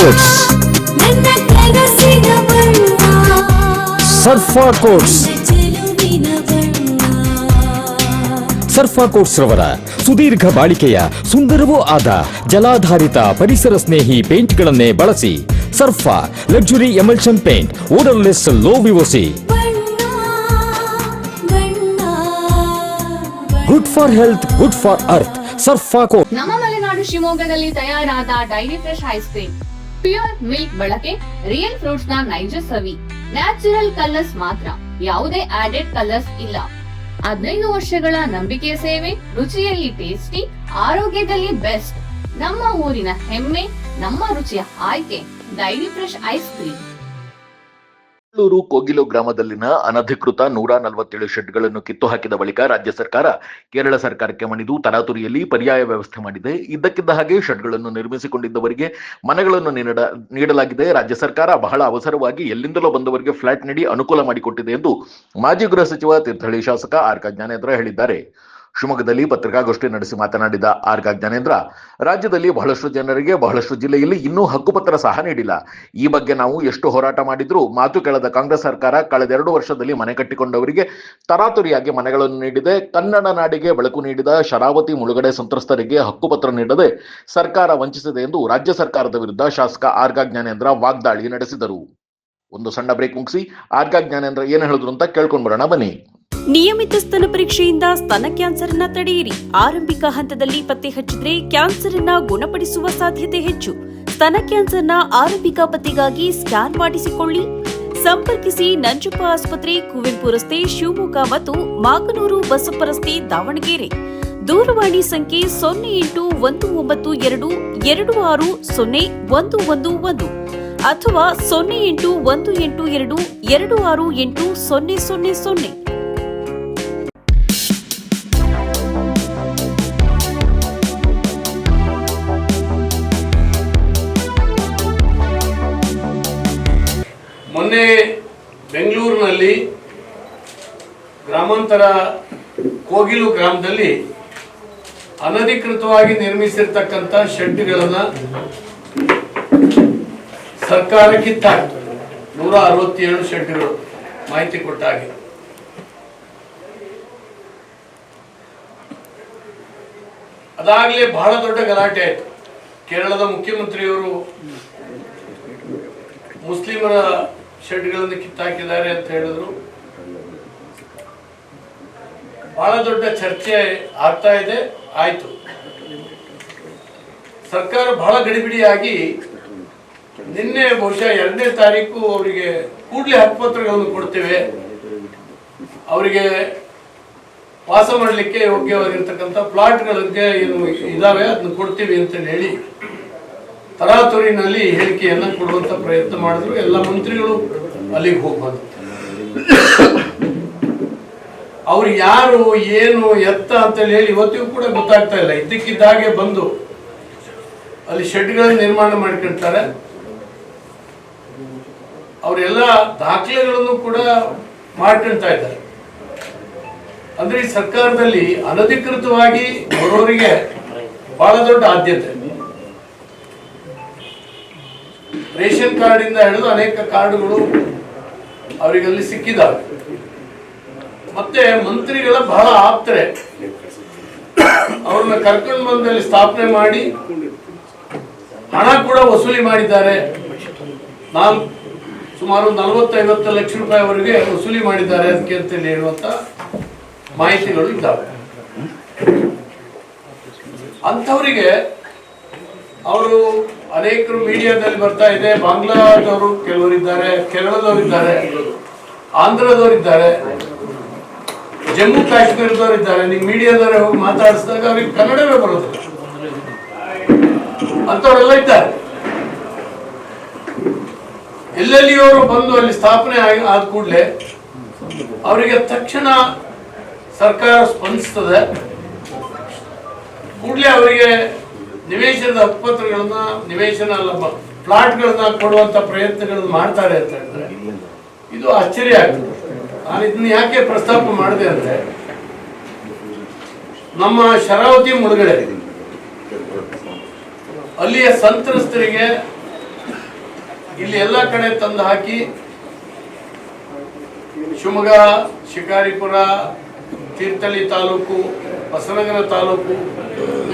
Quotes. ಸರ್ಫಾ quotes. ಸರ್ಫಾ quotes ರವರ ಸುದೀರ್ಘ ಬಾಳಿಕೆಯ ಸುಂದರವೂ ಆದ ಜಲಾಧಾರಿತ ಪರಿಸರ ಸ್ನೇಹಿ ಪೇಂಟ್ಗಳನ್ನೇ ಬಳಸಿ. Sarfa luxury emulsion paint, odourless, low VOC, good for health, good for earth. Sarfa coats. ನಮ್ಮ ಮಲೆನಾಡು ಶಿವಮೊಗ್ಗದಲ್ಲಿ ತಯಾರಾದ dairy fresh ice cream, pure milk ಬಳಕೆ, ರಿಯಲ್ ಫ್ರೂಟ್ಸ್ ನ ನೈಜ ಸವಿ, ನ್ಯಾಚುರಲ್ ಕಲರ್ಸ್ ಮಾತ್ರ, ಯಾವುದೇ ಆಡೆಡ್ ಕಲರ್ಸ್ ಇಲ್ಲ. 15 ವರ್ಷಗಳ ನಂಬಿಕೆಯ ಸೇವೆ, ರುಚಿಯಲ್ಲಿ ಟೇಸ್ಟಿ, ಆರೋಗ್ಯದಲ್ಲಿ ಬೆಸ್ಟ್. ನಮ್ಮ ಊರಿನ ಹೆಮ್ಮೆ, ನಮ್ಮ ರುಚಿಯ ಆಯ್ಕೆ dairy fresh ice cream. Bengaluru Kogilu ಗ್ರಾಮದಲ್ಲಿನ ಅನಧಿಕೃತ 147 ಶೆಡ್ಗಳನ್ನು ಕಿತ್ತು ಹಾಕಿದ ಬಳಿಕ ರಾಜ್ಯ ಸರ್ಕಾರ ಕೇರಳ ಸರ್ಕಾರಕ್ಕೆ ಮಣಿದು ತರಾತುರಿಯಲ್ಲಿ ಪರ್ಯಾಯ ವ್ಯವಸ್ಥೆ ಮಾಡಿದೆ. ಇದ್ದಕ್ಕಿದ್ದ ಹಾಗೆ ಶೆಡ್ಗಳನ್ನು ನಿರ್ಮಿಸಿಕೊಂಡಿದ್ದವರಿಗೆ ಮನೆಗಳನ್ನು ನೀಡಲಾಗಿದೆ. ರಾಜ್ಯ ಸರ್ಕಾರ ಬಹಳ ಅವಸರವಾಗಿ ಎಲ್ಲಿಂದಲೋ ಬಂದವರಿಗೆ ಫ್ಲಾಟ್ ನೀಡಿ ಅನುಕೂಲ ಮಾಡಿಕೊಟ್ಟಿದೆ ಎಂದು ಮಾಜಿ ಗೃಹ ಸಚಿವ ತೀರ್ಥಹಳ್ಳಿ ಶಾಸಕ ಆರ್ ಕೆ ಜ್ಞಾನೇಂದ್ರ ಹೇಳಿದ್ದಾರೆ. ಶಿವಮೊಗ್ಗದಲ್ಲಿ ಪತ್ರಿಕಾಗೋಷ್ಠಿ ನಡೆಸಿ ಮಾತನಾಡಿದ ಆರ್ ಕೆ ಜ್ಞಾನೇಂದ್ರ, ರಾಜ್ಯದಲ್ಲಿ ಬಹಳಷ್ಟು ಜನರಿಗೆ ಬಹಳಷ್ಟು ಜಿಲ್ಲೆಯಲ್ಲಿ ಇನ್ನೂ ಹಕ್ಕುಪತ್ರ ಸಹ ನೀಡಿಲ್ಲ. ಈ ಬಗ್ಗೆ ನಾವು ಎಷ್ಟು ಹೋರಾಟ ಮಾಡಿದ್ರೂ ಮಾತು ಕೇಳದ ಕಾಂಗ್ರೆಸ್ ಸರ್ಕಾರ ಕಳೆದ 2 ವರ್ಷದಲ್ಲಿ ಮನೆ ಕಟ್ಟಿಕೊಂಡವರಿಗೆ ತರಾತುರಿಯಾಗಿ ಮನೆಗಳನ್ನು ನೀಡಿದೆ. ಕನ್ನಡ ನಾಡಿಗೆ ಬೆಳಕು ನೀಡಿದ ಶರಾವತಿ ಮುಳುಗಡೆ ಸಂತ್ರಸ್ತರಿಗೆ ಹಕ್ಕುಪತ್ರ ನೀಡದೆ ಸರ್ಕಾರ ವಂಚಿಸಿದೆ ಎಂದು ರಾಜ್ಯ ಸರ್ಕಾರದ ವಿರುದ್ಧ ಶಾಸಕ ಆರ್ ಕೆ ಜ್ಞಾನೇಂದ್ರ ವಾಗ್ದಾಳಿ ನಡೆಸಿದರು. ಒಂದು ಸಣ್ಣ ಬ್ರೇಕ್ ಮುಗಿಸಿ ಆರ್ ಕೆ ಜ್ಞಾನೇಂದ್ರ ಏನು ಹೇಳಿದ್ರು ಅಂತ ಕೇಳ್ಕೊಂಡ್ ಬರೋಣ ಬನ್ನಿ. ನಿಯಮಿತ ಸ್ತನ ಪರೀಕ್ಷೆಯಿಂದ ಸ್ತನ ಕ್ಯಾನ್ಸರ್ ಅನ್ನು ತಡೆಯಿರಿ. ಆರಂಭಿಕ ಹಂತದಲ್ಲಿ ಪತ್ತೆ ಹಚ್ಚಿದ್ರೆ ಕ್ಯಾನ್ಸರ್ ಅನ್ನು ಗುಣಪಡಿಸುವ ಸಾಧ್ಯತೆ ಹೆಚ್ಚು. ಸ್ತನ ಕ್ಯಾನ್ಸರ್ನ ಆರಂಭಿಕ ಪತ್ತೆಗಾಗಿ ಸ್ಕ್ಯಾನ್ ಮಾಡಿಸಿಕೊಳ್ಳಿ. ಸಂಪರ್ಕಿಸಿ ನಂಜಪ್ಪ ಆಸ್ಪತ್ರೆ, ಕುವೆಂಪು ರಸ್ತೆ, ಶಿವಮೊಗ್ಗ ಮತ್ತು ಮಾಗನೂರು ಬಸಪ್ಪ ರಸ್ತೆ, ದಾವಣಗೆರೆ. ದೂರವಾಣಿ ಸಂಖ್ಯೆ 0819260111 ಅಥವಾ 081822680000. ಮೊನ್ನೆ ಬೆಂಗಳೂರಿನಲ್ಲಿ ಗ್ರಾಮಾಂತರ ಕೋಗಿಲು ಗ್ರಾಮದಲ್ಲಿ ಅನಧಿಕೃತವಾಗಿ ನಿರ್ಮಿಸಿರ್ತಕ್ಕಂಥ ಶೆಡ್ಗಳನ್ನು ಸರ್ಕಾರ ಕಿತ್ತಾಕ್ತು. 167 ಶೆಡ್ಗಳು ಮಾಹಿತಿ ಕೊಟ್ಟ ಹಾಗೆ. ಅದಾಗಲೇ ಬಹಳ ದೊಡ್ಡ ಗಲಾಟೆ ಆಯಿತು. ಕೇರಳದ ಮುಖ್ಯಮಂತ್ರಿಯವರು ಮುಸ್ಲಿಮರ ಶೆಡ್ಗಳನ್ನು ಕಿತ್ತಾಕಿದ್ದಾರೆ ಅಂತ ಹೇಳಿದ್ರು. ಬಹಳ ದೊಡ್ಡ ಚರ್ಚೆ ಆಗ್ತಾ ಇದೆ. ಆಯ್ತು, ಸರ್ಕಾರ ಬಹಳ ಗಡಿಬಿಡಿಯಾಗಿ ನಿನ್ನೆ ಬಹುಶಃ 2ನೇ ತಾರೀಕು ಅವರಿಗೆ ಕೂಡಲೇ ಹಕ್ಕುಪತ್ರಗಳನ್ನು ಕೊಡ್ತೇವೆ, ಅವರಿಗೆ ವಾಸ ಮಾಡಲಿಕ್ಕೆ ಯೋಗ್ಯವಾಗಿರ್ತಕ್ಕಂಥ ಪ್ಲಾಟ್ಗಳಿಗೆ ಏನು ಇದಾವೆ ಅದನ್ನು ಕೊಡ್ತೀವಿ ಅಂತ ಹೇಳಿ ತರಾತುರಿನಲ್ಲಿ ಹೇಳಿಕೆಯನ್ನು ಕೊಡುವಂತ ಪ್ರಯತ್ನ ಮಾಡಿದ್ರು. ಎಲ್ಲ ಮಂತ್ರಿಗಳು ಅಲ್ಲಿಗೆ ಹೋಗ್ಬಂದು ಅವ್ರು ಯಾರು ಏನು ಎತ್ತ ಅಂತ ಹೇಳಿ ಇವತ್ತಿಗೂ ಕೂಡ ಗೊತ್ತಾಗ್ತಾ ಇಲ್ಲ. ಇದ್ದಕ್ಕಿದ್ದಾಗೆ ಬಂದು ಅಲ್ಲಿ ಶೆಡ್ಗಳನ್ನು ನಿರ್ಮಾಣ ಮಾಡ್ಕೊಳ್ತಾರೆ. ಅವರೆಲ್ಲ ದಾಖಲೆಗಳನ್ನು ಕೂಡ ಮಾಡ್ಕೊಳ್ತಾ ಇದ್ದಾರೆ. ಅಂದ್ರೆ ಈ ಸರ್ಕಾರದಲ್ಲಿ ಅನಧಿಕೃತವಾಗಿ ಬರೋರಿಗೆ ಬಹಳ ದೊಡ್ಡ ಆದ್ಯತೆ. ರೇಷನ್ ಕಾರ್ಡ್ ಇಂದ ಹಿಡಿದು ಅನೇಕ ಕಾರ್ಡ್ಗಳು ಅವರಿಗಲ್ಲಿ ಸಿಕ್ಕಿದ್ದಾವೆ. ಮತ್ತೆ ಮಂತ್ರಿಗಳ ಬಹಳ ಆಪ್ತರೆ ಅವ್ರನ್ನ ಕರ್ಕೊಂಡು ಬಂದಲ್ಲಿ ಸ್ಥಾಪನೆ ಮಾಡಿ ಹಣ ಕೂಡ ವಸೂಲಿ ಮಾಡಿದ್ದಾರೆ. ಸುಮಾರು 40-50 ಲಕ್ಷ ರೂಪಾಯಿವರೆಗೆ ವಸೂಲಿ ಮಾಡಿದ್ದಾರೆ ಅದಕ್ಕೆ ಅಂತ ಹೇಳುವಂತ ಮಾಹಿತಿಗಳು ಇದ್ದಾವೆ. ಅಂಥವರಿಗೆ ಅವರು ಅನೇಕರು ಮೀಡಿಯಾದಲ್ಲಿ ಬರ್ತಾ ಇದೆ. ಬಾಂಗ್ಲಾದವರು ಕೆಲವರಿದ್ದಾರೆ, ಕೇರಳದವರಿದ್ದಾರೆ, ಆಂಧ್ರದವರಿದ್ದಾರೆ, ಜಮ್ಮು ಕಾಶ್ಮೀರದವರಿದ್ದಾರೆ. ನೀವು ಮೀಡಿಯಾದವರೇ ಹೋಗಿ ಮಾತಾಡಿಸಿದಾಗ ಅವ್ರಿಗೆ ಕನ್ನಡವೇ ಬರೋದಿಲ್ಲ. ಅಂಥವರೆಲ್ಲ ಇದ್ದಾರೆ. ಎಲ್ಲೆಲ್ಲಿಯವರು ಬಂದು ಅಲ್ಲಿ ಸ್ಥಾಪನೆ ಆದ ಕೂಡಲೇ ಅವರಿಗೆ ತಕ್ಷಣ ಸರ್ಕಾರ ಸ್ಪಂದಿಸ್ತದೆ. ಕೂಡಲೇ ಅವರಿಗೆ ನಿವೇಶನದ ಹಕ್ಕುಪತ್ರಗಳನ್ನ, ನಿವೇಶನ ಅಲ್ಲ ಫ್ಲಾಟ್ಗಳನ್ನ ಕೊಡುವಂತ ಪ್ರಯತ್ನಗಳನ್ನು ಮಾಡ್ತಾರೆ ಅಂತ ಹೇಳಿದ್ರೆ ಇದು ಆಶ್ಚರ್ಯ ಆಗ್ತದೆ. ನಾನು ಇದನ್ನ ಯಾಕೆ ಪ್ರಸ್ತಾಪ ಮಾಡಿದೆ ಅಂದ್ರೆ, ನಮ್ಮ ಶರಾವತಿ ಮುಳುಗಡೆ ಅಲ್ಲಿಯ ಸಂತ್ರಸ್ತರಿಗೆ ಇಲ್ಲಿ ಎಲ್ಲ ಕಡೆ ತಂದು ಹಾಕಿ ಶಿವಮೊಗ್ಗ, ಶಿಕಾರಿಪುರ, ತೀರ್ಥಹಳ್ಳಿ ತಾಲೂಕು, ಹೊಸನಗರ ತಾಲೂಕು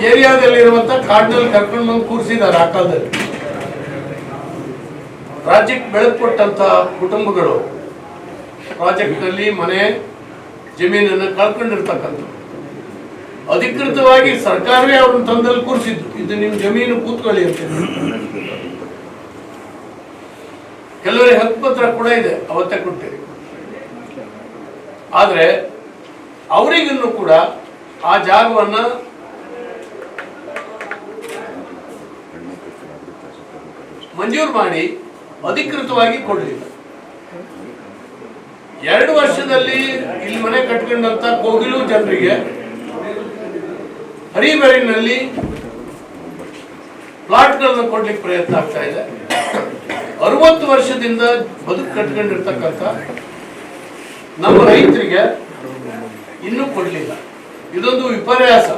ಏರಿಯಾದಲ್ಲಿರುವಂತ ಕಾಡಿನಲ್ಲಿ ಕರ್ಕೊಂಡು ಬಂದು ಕೂರಿಸಿದ್ದಾರೆ. ಆ ಕಾಲದಲ್ಲಿ ರಾಜ್ಯಕ್ಕೆ ಬೆಳಕು ಕೊಟ್ಟಂತ ಕುಟುಂಬಗಳು ಪ್ರಾಜೆಕ್ಟ್ ನಲ್ಲಿ ಮನೆ ಜಮೀನನ್ನು ಕಳ್ಕೊಂಡಿರ್ತಕ್ಕಂಥ ಅಧಿಕೃತವಾಗಿ ಸರ್ಕಾರವೇ ಅವ್ರನ್ನ ತಂದಲ್ಲಿ ಕೂರಿಸಿದ್ದು, ಇದು ನಿಮ್ ಜಮೀನು ಕೂತ್ಕೊಳ್ಳಿ ಅಂತ. ಕೆಲವರಿಗೆ ಹಕ್ಕುಪತ್ರ ಕೂಡ ಇದೆ, ಅವತ್ತೇ ಕೊಟ್ಟಿರಿ. ಆದ್ರೆ ಅವರಿಗಿನ್ನೂ ಕೂಡ ಆ ಜಾಗವನ್ನ ಮಂಜೂರು ಮಾಡಿ ಅಧಿಕೃತವಾಗಿ ಕೊಡಲಿಲ್ಲ. 2 ವರ್ಷದಲ್ಲಿ ಇಲ್ಲಿ ಮನೆ ಕಟ್ಕೊಂಡಂತ ಕೋಗಿಲು ಜನರಿಗೆ ಹರಿಬೇರಿನಲ್ಲಿ ಪ್ಲಾಟ್ಗಳನ್ನು ಕೊಡ್ಲಿಕ್ಕೆ ಪ್ರಯತ್ನ ಆಗ್ತಾ ಇದೆ. 60 ವರ್ಷದಿಂದ ಬದುಕು ಕಟ್ಕೊಂಡಿರ್ತಕ್ಕಂಥ ನಮ್ಮ ರೈತರಿಗೆ ಇನ್ನೂ ಕೊಡ್ಲಿಲ್ಲ. ಇದೊಂದು ವಿಪರ್ಯಾಸ.